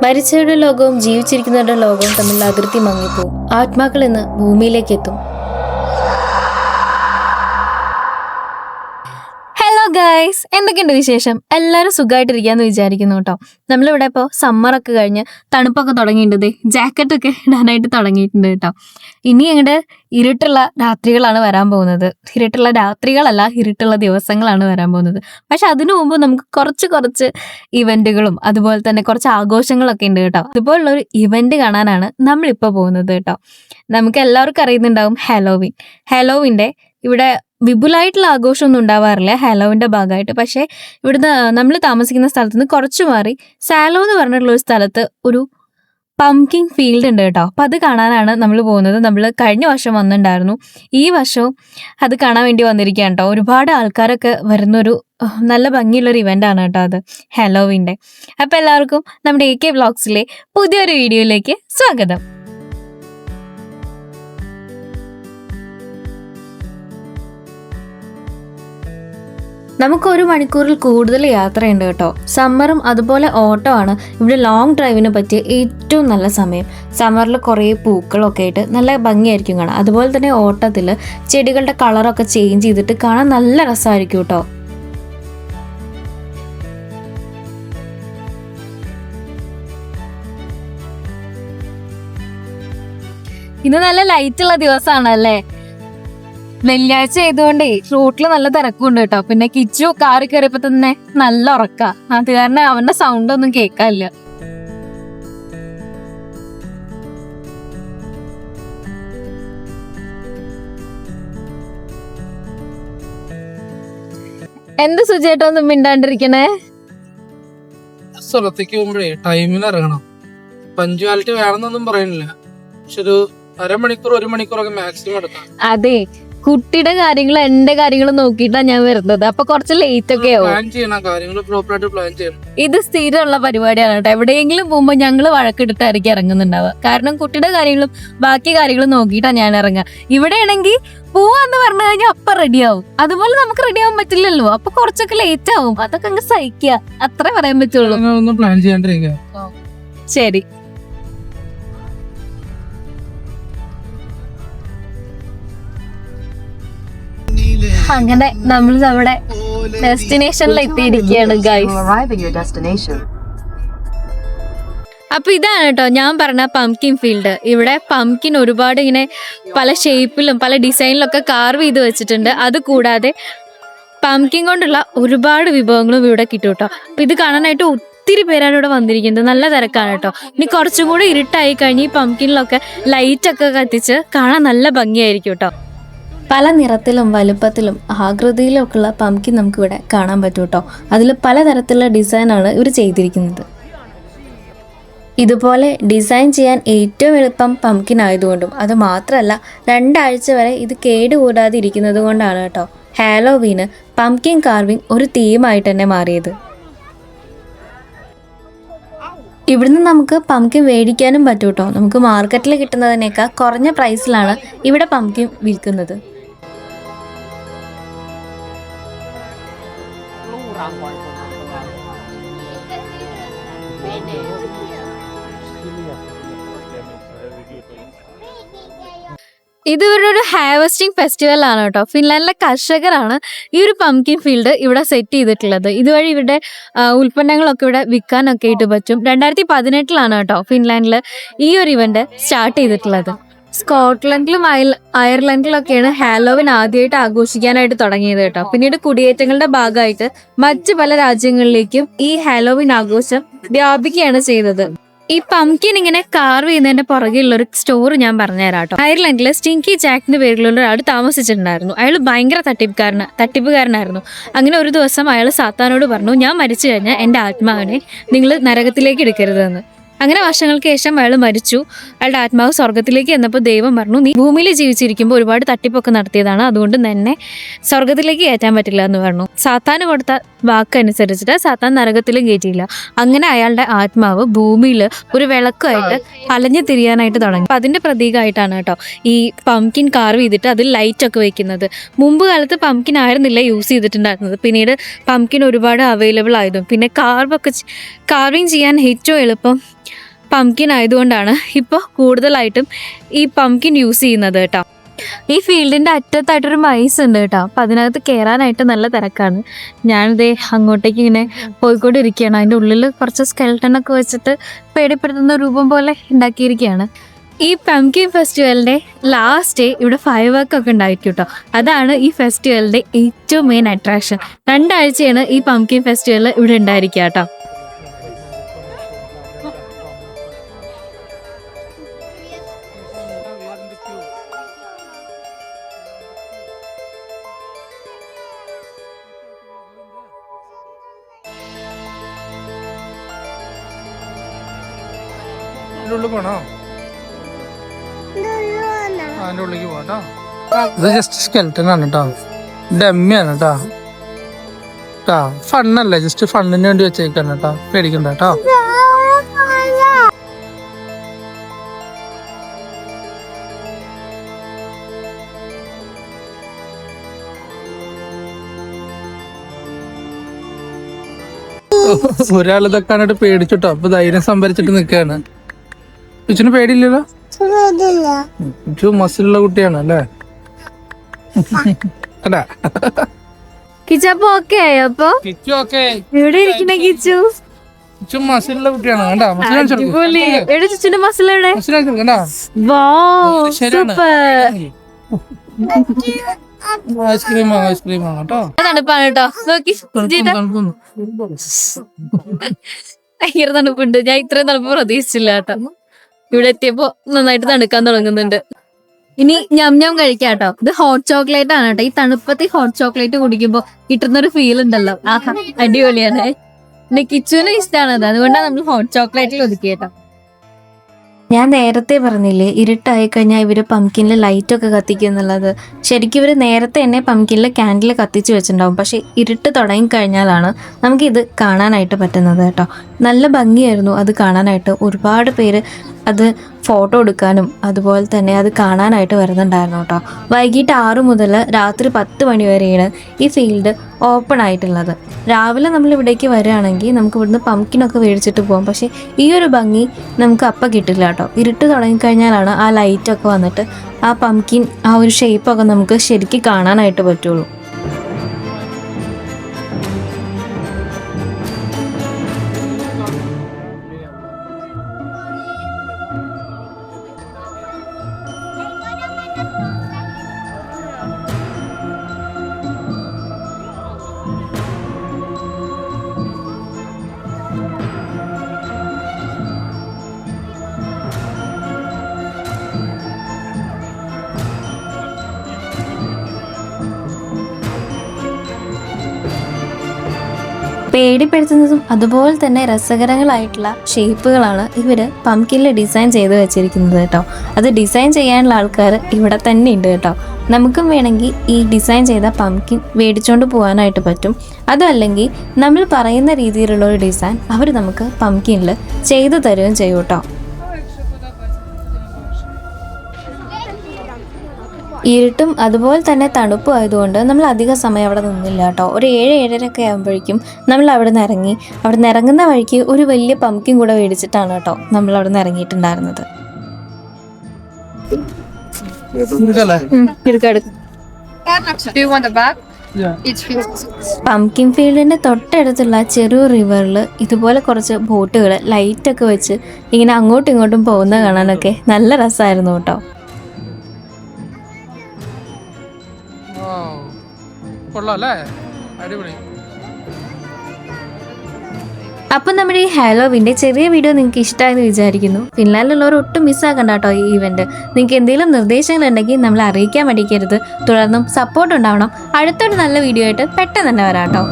മരിച്ചവരുടെ ലോകവും ജീവിച്ചിരിക്കുന്നവരുടെ ലോകവും തമ്മിൽ അതിർത്തി മങ്ങിപ്പോവും. ആത്മാക്കൾ ഇന്ന് ഭൂമിയിലേക്ക് എത്തും. ഹലോ ഗൈസ്, എന്തൊക്കെയുണ്ട് വിശേഷം? എല്ലാവരും സുഖമായിട്ടിരിക്കാന്ന് വിചാരിക്കുന്നു കേട്ടോ. നമ്മളിവിടെ ഇപ്പോൾ സമ്മറൊക്കെ കഴിഞ്ഞ് തണുപ്പൊക്കെ തുടങ്ങിയിട്ടുണ്ട്. ജാക്കറ്റൊക്കെ ഇടാനായിട്ട് തുടങ്ങിയിട്ടുണ്ട് കേട്ടോ. ഇനി അങ്ങോട്ട് ഇരുട്ടുള്ള രാത്രികളാണ് വരാൻ പോകുന്നത്. ഇരുട്ടുള്ള രാത്രികളല്ല, ഇരുട്ടുള്ള ദിവസങ്ങളാണ് വരാൻ പോകുന്നത്. പക്ഷെ അതിനു മുമ്പ് നമുക്ക് കുറച്ച് ഇവന്റുകളും അതുപോലെ തന്നെ കുറച്ച് ആഘോഷങ്ങളൊക്കെ ഉണ്ട് കേട്ടോ. അതുപോലുള്ള ഒരു ഇവന്റ് കാണാനാണ് നമ്മളിപ്പോൾ പോകുന്നത് കേട്ടോ. നമുക്ക് എല്ലാവർക്കും അറിയുന്നുണ്ടാവും ഹാലോവിൻ്റെ ഇവിടെ വിപുലമായിട്ടുള്ള ആഘോഷമൊന്നും ഉണ്ടാവാറില്ല ഹാലോവിൻ്റെ ഭാഗമായിട്ട്. പക്ഷേ ഇവിടുന്ന് നമ്മൾ താമസിക്കുന്ന സ്ഥലത്ത് നിന്ന് കുറച്ച് മാറി സാലോ എന്ന് പറഞ്ഞിട്ടുള്ള ഒരു സ്ഥലത്ത് ഒരു പംകിൻ ഫീൽഡ് ഉണ്ട് കേട്ടോ. അപ്പം അത് കാണാനാണ് നമ്മൾ പോകുന്നത്. നമ്മൾ കഴിഞ്ഞ വർഷം വന്നിട്ടുണ്ടായിരുന്നു, ഈ വർഷവും അത് കാണാൻ വേണ്ടി വന്നിരിക്കുകയാണ് കേട്ടോ. ഒരുപാട് ആൾക്കാരൊക്കെ വരുന്നൊരു നല്ല ഭംഗിയുള്ളൊരു ഇവൻ്റാണ് കേട്ടോ അത് ഹാലോവിൻ്റെ. അപ്പം എല്ലാവർക്കും നമ്മുടെ AK വ്ളോഗ്സിലെ പുതിയൊരു വീഡിയോയിലേക്ക് സ്വാഗതം. നമുക്ക് 1 മണിക്കൂറിൽ കൂടുതൽ യാത്രയുണ്ട് കേട്ടോ. സമ്മറും അതുപോലെ ഓട്ടോ ആണ് ഇവിടെ ലോങ് ഡ്രൈവിന് പറ്റിയ ഏറ്റവും നല്ല സമയം. സമ്മറിൽ കുറേ പൂക്കളൊക്കെ ആയിട്ട് നല്ല ഭംഗിയായിരിക്കും കാണാൻ. അതുപോലെ തന്നെ ഓട്ടത്തിൽ ചെടികളുടെ കളറൊക്കെ ചേഞ്ച് ചെയ്തിട്ട് കാണാൻ നല്ല രസമായിരിക്കും കേട്ടോ. ഇന്ന് നല്ല ലൈറ്റുള്ള ദിവസമാണല്ലേ. വെള്ളിയാഴ്ച ആയതുകൊണ്ടേ റോട്ടിൽ നല്ല തിരക്കുണ്ട് കേട്ടോ. പിന്നെ കിച്ചു കാറി കയറിയപ്പോ തന്നെ നല്ല ഉറക്ക. അത് കാരണം അവന്റെ സൗണ്ട് ഒന്നും കേൾക്കാനില്ല. എന്ത് സുചേട്ടോ ഒന്നും മിണ്ടാണ്ടിരിക്കണേ? സ്ഥലത്തേക്ക് പോകുമ്പോഴേ ടൈമിന് ഇറങ്ങണം. പഞ്ച്വാലിറ്റി വേണമെന്നൊന്നും പറയുന്നില്ല, പക്ഷെ ഒരു 1 മണിക്കൂറൊക്കെ മാക്സിമം എടുക്കാം. അതെ, കുട്ടിയുടെ കാര്യങ്ങളും എന്റെ കാര്യങ്ങളും നോക്കിയിട്ടാണ് ഞാൻ വരുന്നത്. അപ്പൊ കുറച്ച് ലേറ്റ് ഒക്കെ ആവും. പ്ലാൻ ചെയ്യണം, കാര്യങ്ങൾ പ്രോപ്പറായിട്ട് പ്ലാൻ ചെയ്യണം. ഇത് സ്ഥിരമുള്ള പരിപാടിയാണ് കേട്ടോ. എവിടെയെങ്കിലും പോകുമ്പോൾ ഞങ്ങള് വഴക്കെടുത്തായിരിക്കും ഇറങ്ങുന്നുണ്ടാവുക. കാരണം കുട്ടിയുടെ കാര്യങ്ങളും ബാക്കി കാര്യങ്ങളും നോക്കിയിട്ടാണ് ഞാൻ ഇറങ്ങുക. ഇവിടെ ആണെങ്കിൽ പോവാന്ന് പറഞ്ഞു കഴിഞ്ഞാൽ അപ്പൊ റെഡിയാവും. അതുപോലെ നമുക്ക് റെഡി ആവാൻ പറ്റില്ലല്ലോ. അപ്പൊ കുറച്ചൊക്കെ ലേറ്റ് ആവും. അതൊക്കെ അങ്ങ് സഹിക്കുക, അത്രേ പറയാൻ പറ്റുള്ളൂ. ഒന്നും പ്ലാൻ ചെയ്യാണ്ടിരിക്കുക. ശരി, അങ്ങനെ നമ്മൾ നമ്മുടെ ഡെസ്റ്റിനേഷനിൽ എത്തിയിരിക്കുകയാണ് ഗൈസ്. അപ്പൊ ഇതാണ് കേട്ടോ ഞാൻ പറഞ്ഞ പംകിൻ ഫീൽഡ്. ഇവിടെ പംകിൻ ഒരുപാട് ഇങ്ങനെ പല ഷേപ്പിലും പല ഡിസൈനിലൊക്കെ കാർവ് ചെയ്ത് വെച്ചിട്ടുണ്ട്. അത് കൂടാതെ പംകിൻ കൊണ്ടുള്ള ഒരുപാട് വിഭവങ്ങളും ഇവിടെ കിട്ടും കേട്ടോ. അപ്പൊ ഇത് കാണാനായിട്ട് ഒത്തിരി പേരാണ് ഇവിടെ വന്നിരിക്കുന്നത്. നല്ല തിരക്കാണ് കേട്ടോ. ഇനി കുറച്ചും കൂടി ഇരുട്ടായി കഴിഞ്ഞ് ഈ പംകിനിലൊക്കെ ലൈറ്റൊക്കെ കത്തിച്ച് കാണാൻ നല്ല ഭംഗിയായിരിക്കും കേട്ടോ. പല നിറത്തിലും വലുപ്പത്തിലും ആകൃതിയിലും ഒക്കെ ഉള്ള പംകിൻ നമുക്കിവിടെ കാണാൻ പറ്റും കേട്ടോ. അതിൽ പലതരത്തിലുള്ള ഡിസൈനാണ് ഇവർ ചെയ്തിരിക്കുന്നത്. ഇതുപോലെ ഡിസൈൻ ചെയ്യാൻ ഏറ്റവും എളുപ്പം പംകിൻ ആയതുകൊണ്ടും അത് മാത്രമല്ല 2 ആഴ്ച വരെ ഇത് കേടുകൂടാതെ ഇരിക്കുന്നത് കൊണ്ടാണ് കേട്ടോ ഹാലോവീന് പംകിൻ കാർവിംഗ് ഒരു തീമായിട്ട് തന്നെ മാറിയത്. ഇവിടുന്ന് നമുക്ക് പംകിൻ മേടിക്കാനും പറ്റും കേട്ടോ. നമുക്ക് മാർക്കറ്റിൽ കിട്ടുന്നതിനേക്കാൾ കുറഞ്ഞ പ്രൈസിലാണ് ഇവിടെ പംകിൻ വിൽക്കുന്നത്. ഇത് ഒരു ഹാർവെസ്റ്റിംഗ് ഫെസ്റ്റിവൽ ആണ് കേട്ടോ. ഫിൻലാൻഡിലെ കർഷകരാണ് ഈ ഒരു പംകിൻ ഫീൽഡ് ഇവിടെ സെറ്റ് ചെയ്തിട്ടുള്ളത്. ഇതുവഴി ഇവരുടെ ഉൽപ്പന്നങ്ങളൊക്കെ ഇവിടെ വിൽക്കാനൊക്കെ ആയിട്ട് പറ്റും. 2018 കേട്ടോ ഫിൻലാൻഡിൽ ഈ ഒരു ഇവന്റ് സ്റ്റാർട്ട് ചെയ്തിട്ടുള്ളത്. സ്കോട്ട്ലൻഡിലും അയർലൻഡിലൊക്കെയാണ് ഹാലോവിൻ ആദ്യമായിട്ട് ആഘോഷിക്കാനായിട്ട് തുടങ്ങിയത് കേട്ടോ. പിന്നീട് കുടിയേറ്റങ്ങളുടെ ഭാഗമായിട്ട് മറ്റ് പല രാജ്യങ്ങളിലേക്കും ഈ ഹാലോവിൻ ആഘോഷം വ്യാപിക്കുകയാണ് ചെയ്തത്. ഈ പംകിൻ ഇങ്ങനെ കാർവ് ചെയ്യുന്നതിന്റെ പുറകെയുള്ള ഒരു സ്റ്റോറി ഞാൻ പറഞ്ഞുതരാം കേട്ടോ. അയർലൻഡിലെ സ്റ്റിങ്കി ജാക്കിന്റെ പേരിലുള്ള ഒരാൾ താമസിച്ചിട്ടുണ്ടായിരുന്നു. അയാൾ ഭയങ്കര തട്ടിപ്പുകാരനായിരുന്നു. അങ്ങനെ ഒരു ദിവസം അയാൾ സാത്താനോട് പറഞ്ഞു, ഞാൻ മരിച്ചു കഴിഞ്ഞാൽ എൻ്റെ ആത്മാവിനെ നിങ്ങൾ നരകത്തിലേക്ക് എടുക്കരുതെന്ന്. അങ്ങനെ വർഷങ്ങൾക്ക് ശേഷം അയാൾ മരിച്ചു. അയാളുടെ ആത്മാവ് സ്വർഗത്തിലേക്ക് എന്നപ്പോൾ ദൈവം പറഞ്ഞു, നീ ഭൂമിയിൽ ജീവിച്ചിരിക്കുമ്പോൾ ഒരുപാട് തട്ടിപ്പൊക്കെ നടത്തിയതാണ്, അതുകൊണ്ട് തന്നെ സ്വർഗത്തിലേക്ക് കയറ്റാൻ പറ്റില്ല എന്ന് പറഞ്ഞു. സാത്താന് കൊടുത്ത വാക്കനുസരിച്ചിട്ട് സാത്താൻ നരകത്തിലും കയറ്റിയില്ല. അങ്ങനെ അയാളുടെ ആത്മാവ് ഭൂമിയിൽ ഒരു വിളക്കുമായിട്ട് അലഞ്ഞു തിരിയാനായിട്ട് തുടങ്ങി. അപ്പം അതിൻ്റെ പ്രതീകമായിട്ടാണ് കേട്ടോ ഈ പംകിൻ കാർവ് ചെയ്തിട്ട് അതിൽ ലൈറ്റൊക്കെ വെക്കുന്നത്. മുമ്പ് കാലത്ത് പംകിൻ ആയിരുന്നില്ല യൂസ് ചെയ്തിട്ടുണ്ടായിരുന്നത്. പിന്നീട് പംകിൻ ഒരുപാട് അവൈലബിൾ ആയതും പിന്നെ കാർവിങ് ചെയ്യാൻ ഏറ്റവും എളുപ്പം പംകിൻ ആയതുകൊണ്ടാണ് ഇപ്പോൾ കൂടുതലായിട്ടും ഈ പംകിൻ യൂസ് ചെയ്യുന്നത് കേട്ടോ. ഈ ഫീൽഡിൻ്റെ അറ്റത്തായിട്ടൊരു മൈസ് ഉണ്ട് കേട്ടോ. അപ്പം അതിനകത്ത് കയറാനായിട്ട് നല്ല തിരക്കാണ്. ഞാനിതേ അങ്ങോട്ടേക്ക് ഇങ്ങനെ പോയിക്കൊണ്ടിരിക്കുകയാണ്. അതിൻ്റെ ഉള്ളിൽ കുറച്ച് സ്കെൽട്ടനൊക്കെ വെച്ചിട്ട് പേടിപ്പെടുത്തുന്ന രൂപം പോലെ ഉണ്ടാക്കിയിരിക്കുകയാണ്. ഈ പംകിൻ ഫെസ്റ്റിവലിൻ്റെ ലാസ്റ്റ് ഡേ ഇവിടെ ഫയർ വർക്ക് ഒക്കെ ഉണ്ടായിരിക്കും കേട്ടോ. അതാണ് ഈ ഫെസ്റ്റിവലിൻ്റെ ഏറ്റവും മെയിൻ അട്രാക്ഷൻ. 2 ആഴ്ചയാണ് ഈ പംകിൻ ഫെസ്റ്റിവൽ ഇവിടെ ഉണ്ടായിരിക്കുക കേട്ടോ. ഉള്ളിൽ പോണോ? അതിന്റെ ഉള്ളിലേക്ക് പോട്ടോ. ഇത് ജസ്റ്റ് സ്കെൽട്ടൻ ആണ് കേട്ടോ, ഡമ്മിയാണ് കേട്ടോ. ഫണ്ണല്ലേ, ജസ്റ്റ് ഫണ്ണിന് വേണ്ടി വെച്ചേക്കാണ് കേട്ടോ, പേടിക്കണ്ട കേട്ടോ. ഒരാൾ ഇതൊക്കെ കണ്ടിട്ട് പേടിച്ചിട്ടോ, അപ്പൊ ധൈര്യം സംഭരിച്ചിട്ട് നിക്കാണ്. ഇച്ചിന് പേടിയില്ലല്ലോ, ഇച്ചു മസിലുള്ള കുട്ടിയാണ് അല്ലേ? അല്ല കിച്ചപ്പോ ഓക്കെ ആയോ? അപ്പൊ കിച്ചു ഓക്കെ, എവിടെ ഇരിക്കണേ കിച്ചു? ഇച്ചു മസിലുള്ള കുട്ടിയാണ് കണ്ടാ. എവിടെ ചുച്ചിന്റെ മസിൽ എവിടെ? ഐസ്ക്രീം ഐസ്ക്രീം കേട്ടോ. തണുപ്പാണ് കേട്ടോ, നോക്കി ഭയങ്കര തണുപ്പുണ്ട്. ഞാൻ ഇത്രയും തണുപ്പ് പ്രതീക്ഷിച്ചില്ല കേട്ടോ. ഇവിടെ എത്തിയപ്പോ നന്നായിട്ട് തണുക്കാൻ തുടങ്ങുന്നുണ്ട്. ഇനി ഞം കഴിക്കാം കേട്ടോ. ഇത് ഹോട്ട് ചോക്ലേറ്റ് ആണ് കേട്ടോ. ഈ തണുപ്പത്ത് ഹോട്ട് ചോക്ലേറ്റ് കുടിക്കുമ്പോ കിട്ടുന്നൊരു ഫീൽ ഉണ്ടല്ലോ, ആഹാ അടിപൊളിയാണ്. പിന്നെ കിച്ചുവിനും ഇഷ്ടമാണത്, അതുകൊണ്ടാണ് നമ്മൾ ഹോട്ട് ചോക്ലേറ്റിൽ ഒതുക്കി കേട്ടോ. ഞാൻ നേരത്തെ പറഞ്ഞില്ലേ, ഇരുട്ടായി കഴിഞ്ഞാൽ ഇവർ പംകിനിൽ ലൈറ്റൊക്കെ കത്തിക്കും എന്നുള്ളത്. ശരിക്കും ഇവർ നേരത്തെ തന്നെ പംകിനിൽ ക്യാൻഡിൽ കത്തിച്ച് വെച്ചിട്ടുണ്ടാവും. പക്ഷേ ഇരുട്ട് തുടങ്ങിക്കഴിഞ്ഞാലാണ് നമുക്കിത് കാണാനായിട്ട് പറ്റുന്നത് കേട്ടോ. നല്ല ഭംഗിയായിരുന്നു അത് കാണാനായിട്ട്. ഒരുപാട് പേര് അത് ഫോട്ടോ എടുക്കാനും അതുപോലെ തന്നെ അത് കാണാനായിട്ട് വരുന്നുണ്ടായിരുന്നു കേട്ടോ. വൈകിട്ട് 6 മുതൽ രാത്രി 10 മണി വരെയാണ് ഈ ഫീൽഡ് ഓപ്പൺ ആയിട്ടുള്ളത്. രാവിലെ നമ്മൾ ഇവിടേക്ക് വരികയാണെങ്കിൽ നമുക്ക് ഇവിടുന്ന് പംകിനൊക്കെ മേടിച്ചിട്ട് പോകാം. പക്ഷേ ഈ ഒരു ഭംഗി നമുക്ക് അപ്പം കിട്ടില്ല കേട്ടോ. ഇരുട്ട് തുടങ്ങിക്കഴിഞ്ഞാലാണ് ആ ലൈറ്റൊക്കെ വന്നിട്ട് ആ പംകിൻ ആ ഒരു ഷേപ്പൊക്കെ നമുക്ക് ശരിക്കും കാണാനായിട്ട് പറ്റുള്ളൂ. പേടിപ്പെടുത്തുന്നതും അതുപോലെ തന്നെ രസകരങ്ങളായിട്ടുള്ള ഷേപ്പുകളാണ് ഇവർ പംകിനിൽ ഡിസൈൻ ചെയ്ത് വെച്ചിരിക്കുന്നത് കേട്ടോ. അത് ഡിസൈൻ ചെയ്യാനുള്ള ആൾക്കാർ ഇവിടെ തന്നെ ഉണ്ട് കേട്ടോ. നമുക്കും വേണമെങ്കിൽ ഈ ഡിസൈൻ ചെയ്ത പംകിൻ മേടിച്ചുകൊണ്ട് പോകാനായിട്ട് പറ്റും. അതല്ലെങ്കിൽ നമ്മൾ പറയുന്ന രീതിയിലുള്ള ഒരു ഡിസൈൻ അവർ നമുക്ക് പംകിനിൽ ചെയ്തു തരുകയും ചെയ്യും കേട്ടോ. ഇരുട്ടും അതുപോലെ തന്നെ തണുപ്പും ആയതുകൊണ്ട് നമ്മൾ അധിക സമയം അവിടെ നിന്നില്ല കേട്ടോ. ഒരു 7-7:30 ആകുമ്പോഴേക്കും നമ്മൾ അവിടെ നിന്ന് ഇറങ്ങി. അവിടെ നിന്ന് ഇറങ്ങുന്ന വഴിക്ക് ഒരു വലിയ പംകിൻ കൂടെ മേടിച്ചിട്ടാണ് കേട്ടോ നമ്മൾ അവിടെ നിന്ന് ഇറങ്ങിയിട്ടുണ്ടായിരുന്നത്. പംകിൻ ഫീൽഡിന്റെ തൊട്ടടുത്തുള്ള ചെറു റിവറിൽ ഇതുപോലെ കുറച്ച് ബോട്ടുകൾ ലൈറ്റൊക്കെ വെച്ച് ഇങ്ങനെ അങ്ങോട്ടും ഇങ്ങോട്ടും പോകുന്ന കാണാനൊക്കെ നല്ല രസമായിരുന്നു കേട്ടോ. അപ്പം നമ്മുടെ ഈ ഹാലോവിൻ്റെ ചെറിയ വീഡിയോ നിങ്ങൾക്ക് ഇഷ്ടമായെന്ന് വിചാരിക്കുന്നു. ഫിൻലാൻഡിലുള്ളവർ ഒട്ടും മിസ്സാക്കണ്ട കേട്ടോ ഈ ഇവന്റ്. നിങ്ങൾക്ക് എന്തെങ്കിലും നിർദ്ദേശങ്ങളുണ്ടെങ്കിൽ നമ്മളെ അറിയിക്കാൻ മടിക്കരുത്. തുടർന്നും സപ്പോർട്ട് ഉണ്ടാവണം. അടുത്തൊരു നല്ല വീഡിയോ ആയിട്ട് പെട്ടെന്ന് തന്നെ വരാം കേട്ടോ.